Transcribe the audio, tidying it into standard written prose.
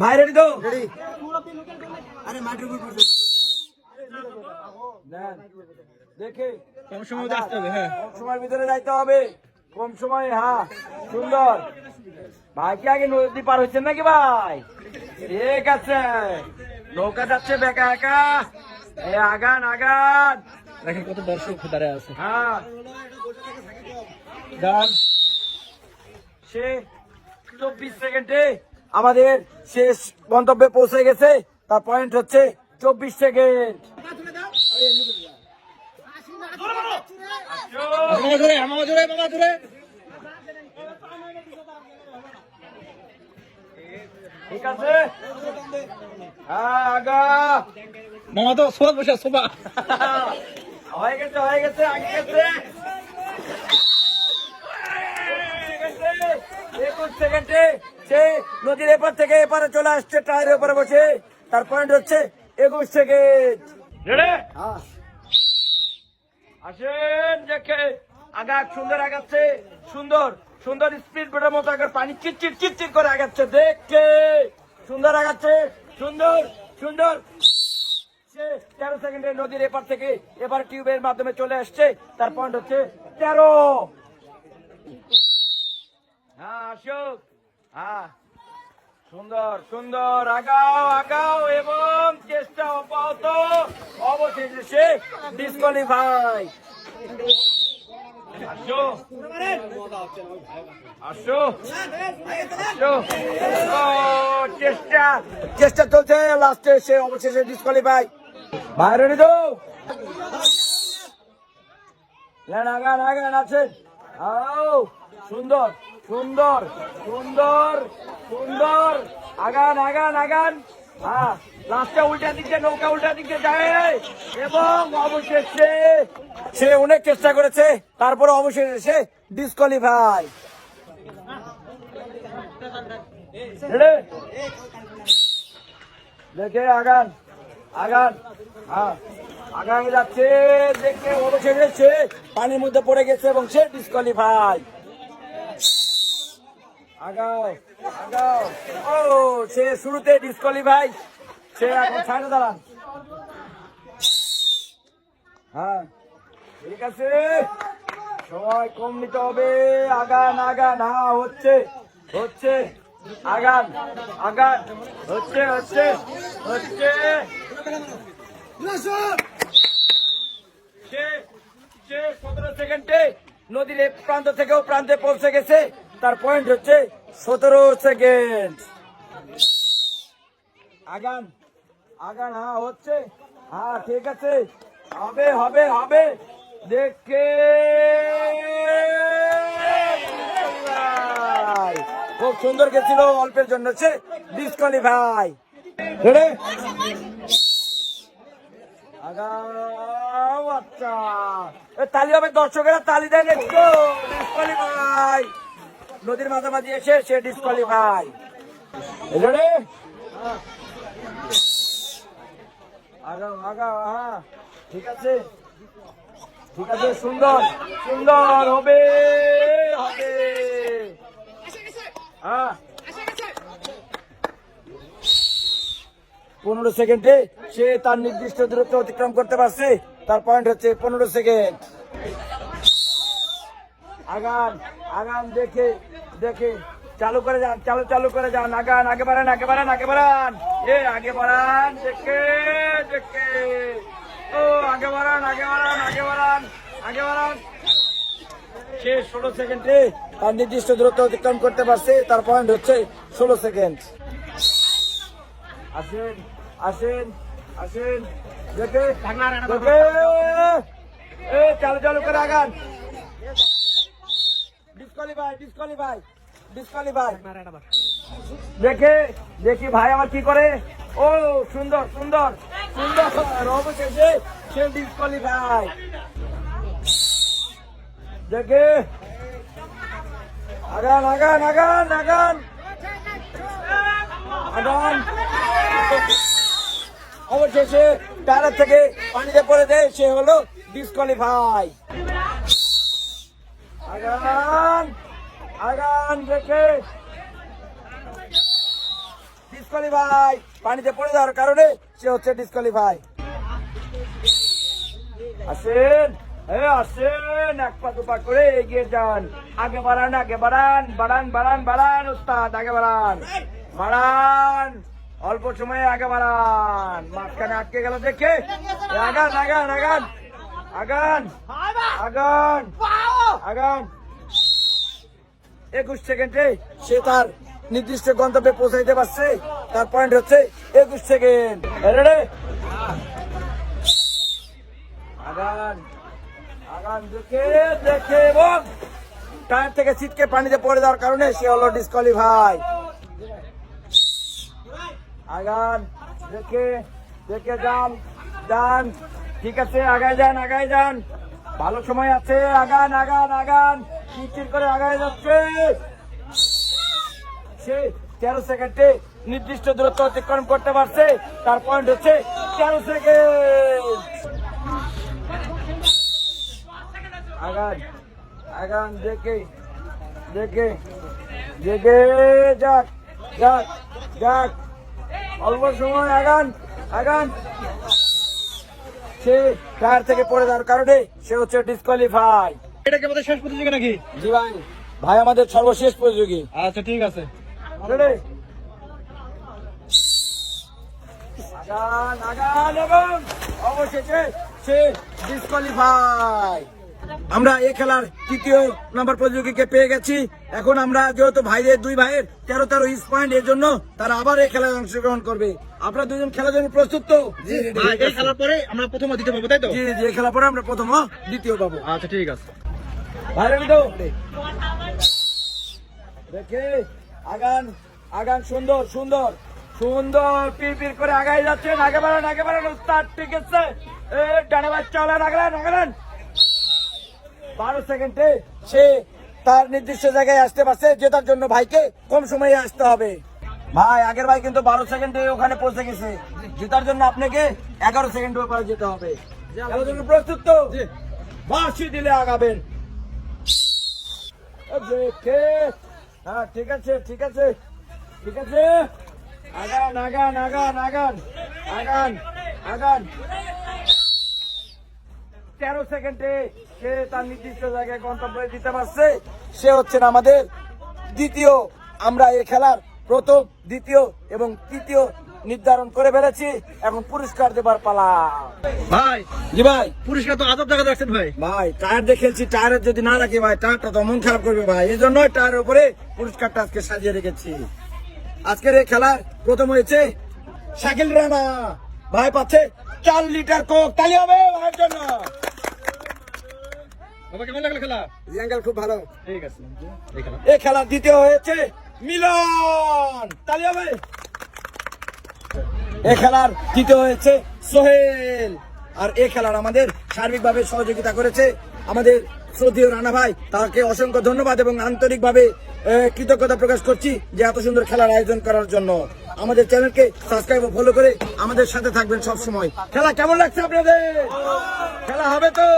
ভাই রেডি তো? দেখে কম সময় আসতে হবে। হ্যাঁ, কম সময়ের ভিতরে যাইতে হবে। কম সময়ে। হ্যাঁ, সুন্দর। ভাই কি আগে নদী পার হচ্ছেন নাকি ভাই? ঠিক আছে, নৌকা যাচ্ছে বেকা একা। আগান আগান। দেখেন কত দর্শক দাঁড়ায় আছে। হ্যাঁ, সে 24 সেকেন্ডে আমাদের শেষ গন্তব্যে পৌঁছে গেছে। তার পয়েন্ট হচ্ছে 24 সেকেন্ড। ঠিক আছে, হ্যাঁ আগা। মামা তো সোফা বসে সোফা। হয়ে গেছে হয়ে গেছে, আগে গেছে। 21 সেকেন্ডে সে নদীর এপার থেকে এপারে চলে আসছে টায়ারের উপরে বসে। তার পয়েন্ট হচ্ছে 21 সেকেন্ড। আসেন দেখে আগা, সুন্দর আগাচ্ছে। সুন্দর সুন্দর স্পিড বোটের মতো আগে পানি চিটচিট চিটচিট করে আগাচ্ছে। দেখে সুন্দর আগাচ্ছে, সুন্দর সুন্দর। সে 13 সেকেন্ডে নদীর এপার থেকে এবার টিউবের মাধ্যমে চলে আসছে। তার পয়েন্ট হচ্ছে 13। হ্যাঁ আসুক। হ্যাঁ, সুন্দর সুন্দর, আগাও আগাও এবং চেষ্টা অব্যাহত। অবশেষে সে ডিসকোয়ালিফাই। আসো আসো আসো। চেষ্টা চেষ্টা চলছে, লাস্টে সে অবশেষে ডিসকোয়ালিফাই। বাইরে তো আগান আগান আছেন। আও, সুন্দর সুন্দর সুন্দর সুন্দর, আগান আগান আগান। হ্যাঁ, লাস্টে উল্টা দিকে নৌকা উল্টা দিকে যায় এবং অবশেষে সে অনেক চেষ্টা করেছে, তারপরে অবশেষে সে ডিসকোয়ালিফাই। দেখে আগান আগান। হ্যাঁ, আগান যাচ্ছে। দেখে অবশেষে সে পানির মধ্যে পড়ে গেছে এবং সে ডিসকোয়ালিফাই। আগাও আগাও। ও, সে শুরুতে ডিসকোয়ালিফাই। সে এখন ছাড়ে দাঁড়ান। হ্যাঁ, ঠিক আছে, সময় কম নিতে হবে। আগান আগান। হ্যাঁ, হচ্ছে হচ্ছে, আগান আগান। হচ্ছে হচ্ছে হচ্ছে। সে 17 সেকেন্ডে নদীর এক প্রান্ত থেকে ও প্রান্তে পৌঁছে গেছে। তার পয়েন্ট হচ্ছে 17 সেকেন্ড। আগান আগান। হ্যাঁ, হচ্ছে। হ্যাঁ, ঠিক আছে, হবে হবে হবে। দেখে খুব সুন্দর গেছিল, অল্পের জন্য সে ডিসকোয়ালিফাই। আগাও। আচ্ছা, তালি হবে, দর্শকেরা তালি দেন একটু। ডিসকোয়ালিফাই। নদীর মাঝামাঝি এসে সে ডিসকোয়ালিফাই। আগাও আগাও। হ্যাঁ, ঠিক আছে ঠিক আছে, সুন্দর সুন্দর, হবে হবে। হ্যাঁ, 15 সেকেন্ডে সে তার নির্দিষ্ট দূরত্ব অতিক্রম করতে পারছে। তার পয়েন্ট হচ্ছে 15 সেকেন্ড। আগান আগান। দেখে দেখে চালু করে যান, চালু চালু করে যান। আগান, আগে বাড়ান আগে বাড়ান আগে বাড়ান। আগে বাড়ান। দেখে দেখে। ও, আগে বাড়ান আগে বাড়ান আগে বাড়ান আগে বাড়ান। সে 16 সেকেন্ডে তার নির্দিষ্ট দূরত্ব অতিক্রম করতে পারছে। তার পয়েন্ট হচ্ছে 16 সেকেন্ড। আসেন আসেন আসেন। দেখে দেখে। চালু চালু করে আগান। Disqualify disqualify disqualify. দেখে দেখি ভাই আমার কি করে। ও, সুন্দর সুন্দর সুন্দর, অবশেষে সে ডিসকোয়ালিফাই। দেখে আগান আগান আগান আগান আগান। অবশেষে টায়ার থেকে পানিতে পড়ে দেয়, সে হলো ডিসকোয়ালিফাই। আগান আগান। দেখে ডিসকোয়ালিফাই। পানিতে পড়ে যাওয়ার কারণে সে হচ্ছে ডিসকোয়ালিফাই। আসেন, আসেন, এক পা দুপা করে এগিয়ে যান, আগে বাড়ান, আগে বাড়ান, বাড়ান বাড়ান বাড়ান, উস্তাদ আগে বাড়ান, বাড়ান, অল্প সময়ে আগে বাড়ান। মাঝখানে আটকে গেল দেখে, আগান আগান আগান আগান আগান আগান। 21 সেকেন্ডে সে তার নির্দিষ্ট গন্তব্যে পৌঁছাইতে পারছে। তার পয়েন্ট হচ্ছে 21 সেকেন্ড। রেডি, আগান আগান, দেখে দেখে এবং টায়ার থেকে ছিটকে পানিতে পড়ে যাওয়ার কারণে সে হলো ডিসকোয়ালিফাই। আগান, দেখে দেখে যান যান, ঠিক আছে, আগায় যান আগায় যান, ভালো সময় আছে, আগান আগান আগান, চিরচির করে আগায় যাচ্ছে। সে 13 সেকেন্ডে নির্দিষ্ট দূরত্ব অতিক্রম করতে পারছে। তার পয়েন্ট হচ্ছে 13 সেকেন্ড। আগান আগান, দেখে দেখে দেখে যাক যাক যাক, অল্প সময়, আগান আগান। সে টায়ার থেকে পড়ে যাওয়ার কারণে সে হচ্ছে ডিসকোয়ালিফাই। এটা কি আমাদের শেষ প্রতিযোগিতা নাকি? জি ভাই, ভাই আমাদের সর্বশেষ প্রতিযোগী। আচ্ছা ঠিক আছে। Ready? আগান আগান এবং অবশেষে সে ডিসকোয়ালিফাই। আমরা এই খেলার তৃতীয় নম্বর প্রতিযোগীকে পেয়ে গেছি। এখন আমরা যেহেতু ভাইদের, দুই ভাইয়ের 13 হিট পয়েন্ট, এর জন্য তারা আবার এই খেলায় অংশগ্রহণ করবে। আপনারা দুজন খেলার জন্য প্রস্তুত তো? এই খেলার পরে আমরা প্রথম ও দ্বিতীয় পাবো, তাই তো? জি জি, এই খেলার পরে আমরা প্রথম ও দ্বিতীয় পাবো। আচ্ছা ঠিক আছে। ভাইরা কিন্তু দেখে আগান আগান, সুন্দর সুন্দর সুন্দর, পির করে আগাই যাচ্ছেন, আগে বাড়ান আগে বাড়ান, উস্তাদ ঠিক আছে, ডানে বাচ্চা হলেন, আগালেন আগালেন। 12 সেকেন্ডে সে তার নির্দিষ্ট জায়গায় আসতে পারছে, জেতার জন্য ভাইকে কম সময়ে আসতে হবে। ভাই, আগের ভাই কিন্তু 12 সেকেন্ডে ওখানে পৌঁছে গেছে, জেতার জন্য আপনাকে 11 সেকেন্ড পরে যেতে হবে। খেলার জন্য প্রস্তুত তো? বাঁশি দিলে আগাবেন। দেখে, হ্যাঁ ঠিক আছে ঠিক আছে ঠিক আছে, আগান আগান আগান আগান আগান আগান। 13 সেকেন্ডে সে তার নির্দিষ্ট জায়গায় গন্তব্যে দিতে পারছে। সে হচ্ছেন আমাদের দ্বিতীয়। আমরা এই খেলার প্রথম, দ্বিতীয় এবং তৃতীয় নির্ধারণ করে ফেলেছি। এখন পুরস্কার দেবার পালা। ভাই, জি ভাই। পুরস্কার তো আজব জায়গা রাখছেন ভাই। ভাই, টায়ার দিয়ে খেলছি, টায়ারের যদি না রাখি ভাই, টায়ারটা তো মন খারাপ করবে ভাই। এই জন্য টায়ারের উপরে পুরস্কারটা আজকে সাজিয়ে রেখেছি। আজকের এই খেলার প্রথম হয়েছে শাকিল রানা ভাই, পাচ্ছে 4 লিটার কোক। তালি হবে ভাইয়ের জন্য। বাবা, কেমন লাগলো খেলা? রিয়াঙ্গেল খুব ভালো। ঠিক আছে। এই খেলা এই খেলা দ্বিতীয় হয়েছে মিলন। তালি হবে। এই খেলার তৃতীয় হয়েছে সোহেল। আর এই খেলার আমাদের সার্বিকভাবে সহযোগিতা করেছে আমাদের শ্রদ্ধেয় রানা ভাই। তাকে অসংখ্য ধন্যবাদ এবং আন্তরিকভাবে কৃতজ্ঞতা প্রকাশ করছি যে এত সুন্দর খেলার আয়োজন করার জন্য। আমাদের চ্যানেলকে সাবস্ক্রাইব ও ফলো করে আমাদের সাথে থাকবেন সব সময়। খেলা কেমন লাগছে আপনাদের? খেলা হবে তো?